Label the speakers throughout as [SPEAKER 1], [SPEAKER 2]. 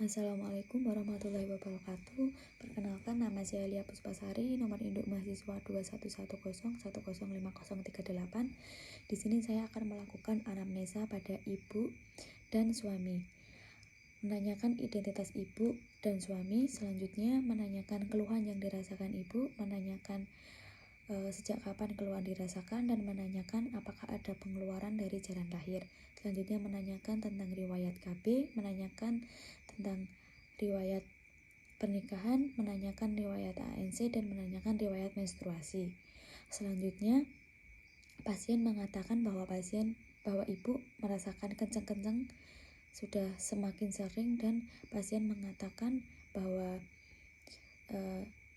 [SPEAKER 1] Assalamualaikum warahmatullahi wabarakatuh. Perkenalkan, nama saya Lia Puspasari, nomor induk mahasiswa 2110105038. Di sini saya akan melakukan anamnesa pada ibu dan suami. Menanyakan identitas ibu dan suami, selanjutnya menanyakan keluhan yang dirasakan ibu, menanyakan sejak kapan keluhan dirasakan, dan menanyakan apakah ada pengeluaran dari jalan lahir. Selanjutnya menanyakan tentang riwayat KB, menanyakan tentang riwayat pernikahan, menanyakan riwayat ANC, dan menanyakan riwayat menstruasi. Selanjutnya pasien mengatakan bahwa ibu merasakan kenceng-kenceng sudah semakin sering, dan pasien mengatakan bahwa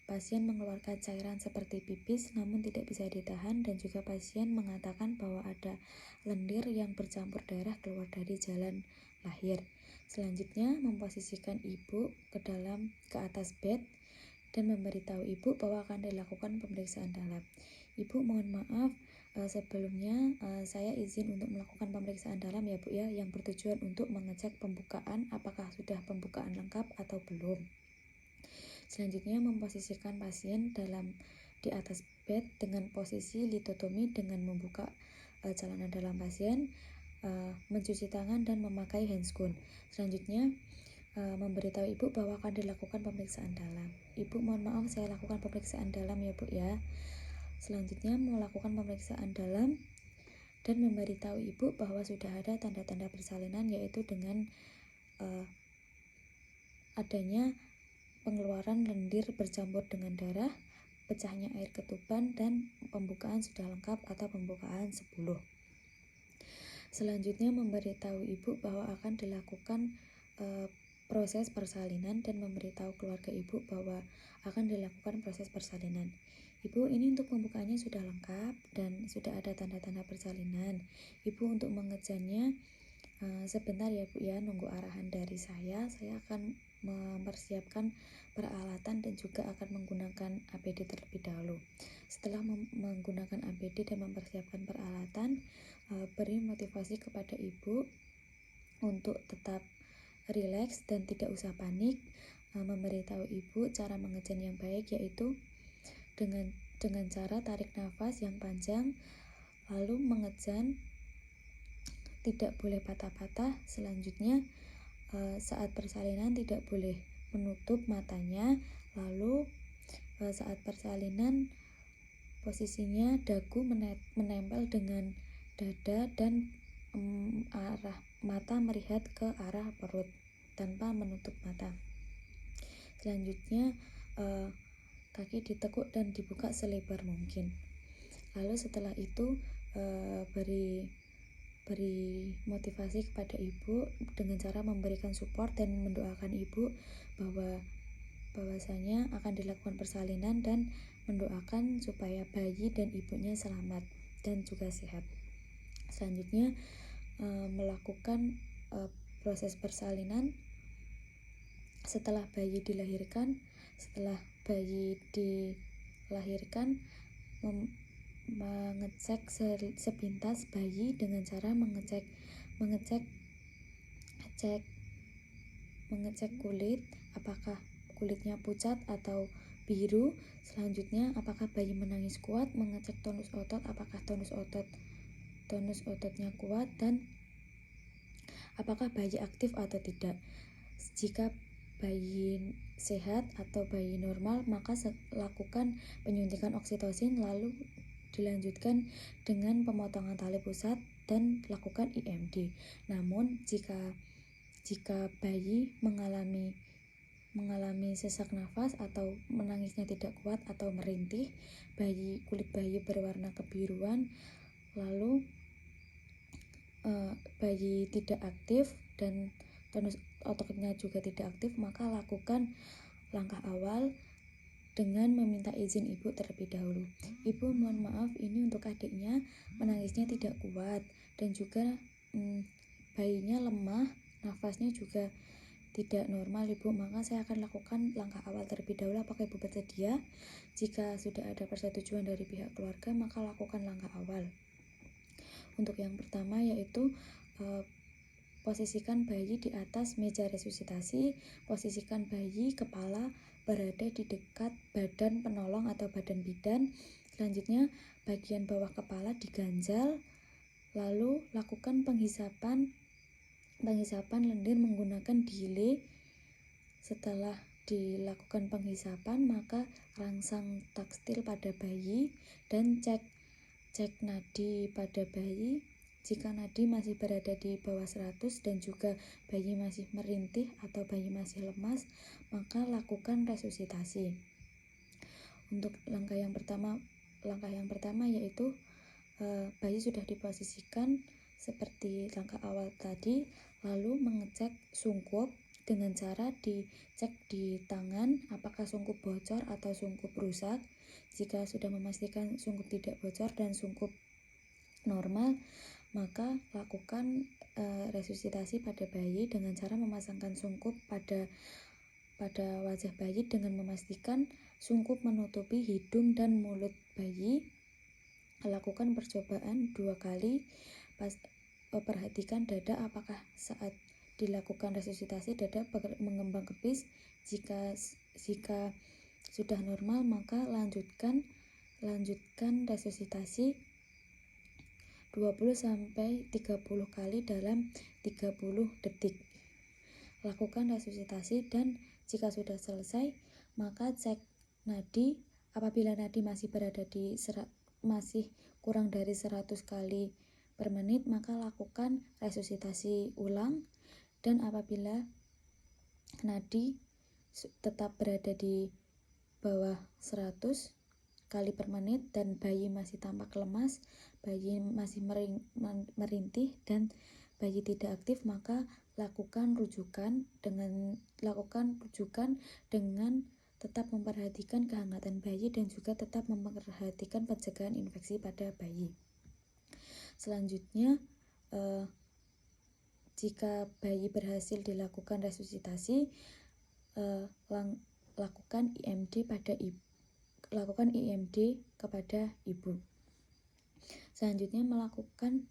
[SPEAKER 1] pasien mengeluarkan cairan seperti pipis namun tidak bisa ditahan, dan juga pasien mengatakan bahwa ada lendir yang bercampur darah keluar dari jalan lahir. Selanjutnya memposisikan ibu ke atas bed dan memberitahu ibu bahwa akan dilakukan pemeriksaan dalam. Ibu, mohon maaf, sebelumnya saya izin untuk melakukan pemeriksaan dalam ya Bu ya, yang bertujuan untuk mengecek pembukaan apakah sudah pembukaan lengkap atau belum. Selanjutnya memposisikan pasien di atas bed dengan posisi litotomi dengan membuka celana dalam pasien, mencuci tangan dan memakai handscoon. Selanjutnya memberitahu ibu bahwa akan dilakukan pemeriksaan dalam. Ibu, mohon maaf, saya lakukan pemeriksaan dalam ya Bu ya. Selanjutnya melakukan pemeriksaan dalam dan memberitahu ibu bahwa sudah ada tanda-tanda persalinan, yaitu dengan adanya pengeluaran lendir bercampur dengan darah, pecahnya air ketuban, dan pembukaan sudah lengkap atau pembukaan 10. Selanjutnya memberitahu ibu bahwa akan dilakukan proses persalinan dan memberitahu keluarga ibu bahwa akan dilakukan proses persalinan. Ibu, ini untuk pembukaannya sudah lengkap dan sudah ada tanda-tanda persalinan. Ibu, untuk mengejarnya sebentar ya Bu ya, nunggu arahan dari saya akan mempersiapkan peralatan dan juga akan menggunakan APD terlebih dahulu. Setelah menggunakan APD dan mempersiapkan peralatan, beri motivasi kepada ibu untuk tetap rileks dan tidak usah panik. Memberitahu ibu cara mengejan yang baik, yaitu dengan cara tarik nafas yang panjang, lalu mengejan, tidak boleh patah-patah. Selanjutnya saat persalinan tidak boleh menutup matanya. Lalu saat persalinan posisinya dagu menempel dengan dada dan arah mata melihat ke arah perut tanpa menutup mata. Selanjutnya kaki ditekuk dan dibuka selebar mungkin. Lalu setelah itu beri motivasi kepada ibu dengan cara memberikan support dan mendoakan ibu bahwasanya akan dilakukan persalinan, dan mendoakan supaya bayi dan ibunya selamat dan juga sehat. Selanjutnya melakukan proses persalinan setelah bayi dilahirkan. Setelah bayi dilahirkan, mengecek sepintas bayi dengan cara mengecek kulit, apakah kulitnya pucat atau biru. Selanjutnya apakah bayi menangis kuat, mengecek tonus otot, apakah tonus ototnya kuat, dan apakah bayi aktif atau tidak. Jika bayi sehat atau bayi normal, maka lakukan penyuntikan oksitosin, lalu dilanjutkan dengan pemotongan tali pusat dan lakukan IMD. Namun jika bayi mengalami sesak nafas atau menangisnya tidak kuat atau merintih, kulit bayi berwarna kebiruan, lalu bayi tidak aktif dan tonus ototnya juga tidak aktif, maka lakukan langkah awal dengan meminta izin ibu terlebih dahulu. Ibu, mohon maaf, ini untuk adiknya menangisnya tidak kuat dan juga bayinya lemah, nafasnya juga tidak normal Ibu, maka saya akan lakukan langkah awal terlebih dahulu. Apakah Ibu bersedia? Jika sudah ada persetujuan dari pihak keluarga, maka lakukan langkah awal. Untuk yang pertama yaitu Posisikan bayi di atas meja resusitasi. Posisikan bayi kepala berada di dekat badan penolong atau badan bidan. Selanjutnya, bagian bawah kepala diganjal. Lalu lakukan penghisapan lendir menggunakan delay. Setelah dilakukan penghisapan, maka rangsang takstil pada bayi dan cek nadi pada bayi. Jika nadi masih berada di bawah 100 dan juga bayi masih merintih atau bayi masih lemas, maka lakukan resusitasi. Untuk langkah yang pertama yaitu bayi sudah diposisikan seperti langkah awal tadi, lalu mengecek sungkup dengan cara dicek di tangan apakah sungkup bocor atau sungkup rusak. Jika sudah memastikan sungkup tidak bocor dan sungkup normal, maka lakukan resusitasi pada bayi dengan cara memasangkan sungkup pada wajah bayi dengan memastikan sungkup menutupi hidung dan mulut bayi. Lakukan percobaan 2 kali. Perhatikan dada apakah saat dilakukan resusitasi dada mengembang kepis. Jika sudah normal, maka lanjutkan resusitasi 20-30 kali dalam 30 detik. Lakukan resusitasi dan jika sudah selesai, maka cek nadi. Apabila nadi masih berada di masih kurang dari 100 kali per menit, maka lakukan resusitasi ulang. Dan apabila nadi tetap berada di bawah 100 kali per menit dan bayi masih tampak lemas, bayi masih merintih dan bayi tidak aktif, maka lakukan rujukan dengan tetap memperhatikan kehangatan bayi dan juga tetap memperhatikan pencegahan infeksi pada bayi. Selanjutnya, jika bayi berhasil dilakukan resusitasi, lakukan IMD kepada ibu. Selanjutnya melakukan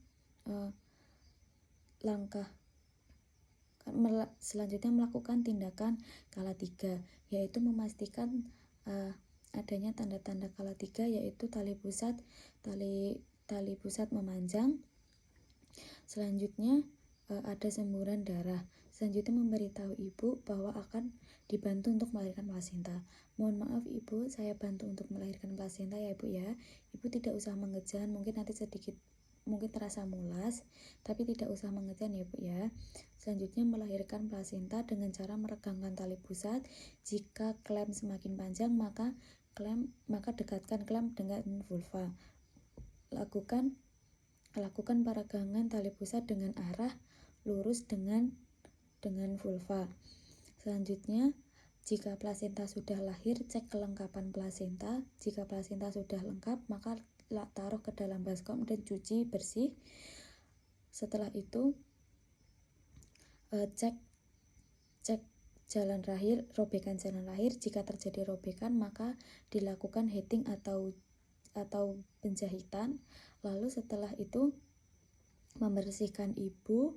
[SPEAKER 1] tindakan kala 3, yaitu memastikan adanya tanda-tanda kala 3, yaitu tali pusat memanjang. Selanjutnya ada semburan darah. Selanjutnya memberitahu ibu bahwa akan dibantu untuk melahirkan plasenta. Mohon maaf ibu, saya bantu untuk melahirkan plasenta ya ibu ya. Ibu tidak usah mengejan, mungkin nanti mungkin terasa mulas, tapi tidak usah mengejan ya ibu ya. Selanjutnya melahirkan plasenta dengan cara meregangkan tali pusat. Jika klem semakin panjang, maka dekatkan klem dengan vulva. Lakukan peregangan tali pusat dengan arah lurus dengan vulva. Selanjutnya, jika plasenta sudah lahir, cek kelengkapan plasenta. Jika plasenta sudah lengkap, maka taruh ke dalam baskom dan cuci bersih. Setelah itu, cek robekan jalan rahir. Jika terjadi robekan, maka dilakukan heating atau penjahitan. Lalu setelah itu membersihkan ibu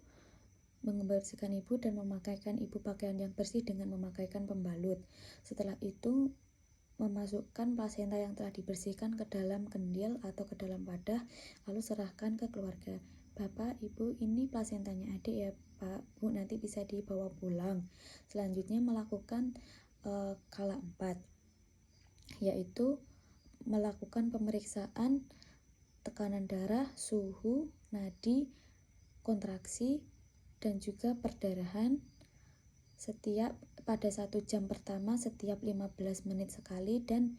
[SPEAKER 1] dan memakaikan ibu pakaian yang bersih dengan memakaikan pembalut. Setelah itu memasukkan plasenta yang telah dibersihkan ke dalam kendil atau ke dalam wadah, lalu serahkan ke keluarga. Bapak, ibu, ini plasentanya adik ya Pak, Bu, nanti bisa dibawa pulang. Selanjutnya melakukan kala 4, yaitu melakukan pemeriksaan tekanan darah, suhu, nadi, kontraksi, dan juga perdarahan pada 1 jam pertama setiap 15 menit sekali dan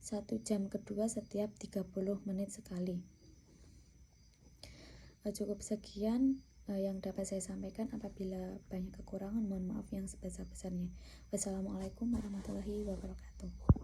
[SPEAKER 1] 1 jam kedua setiap 30 menit sekali. Cukup sekian yang dapat saya sampaikan. Apabila banyak kekurangan, mohon maaf yang sebesar-besarnya. Wassalamualaikum warahmatullahi wabarakatuh.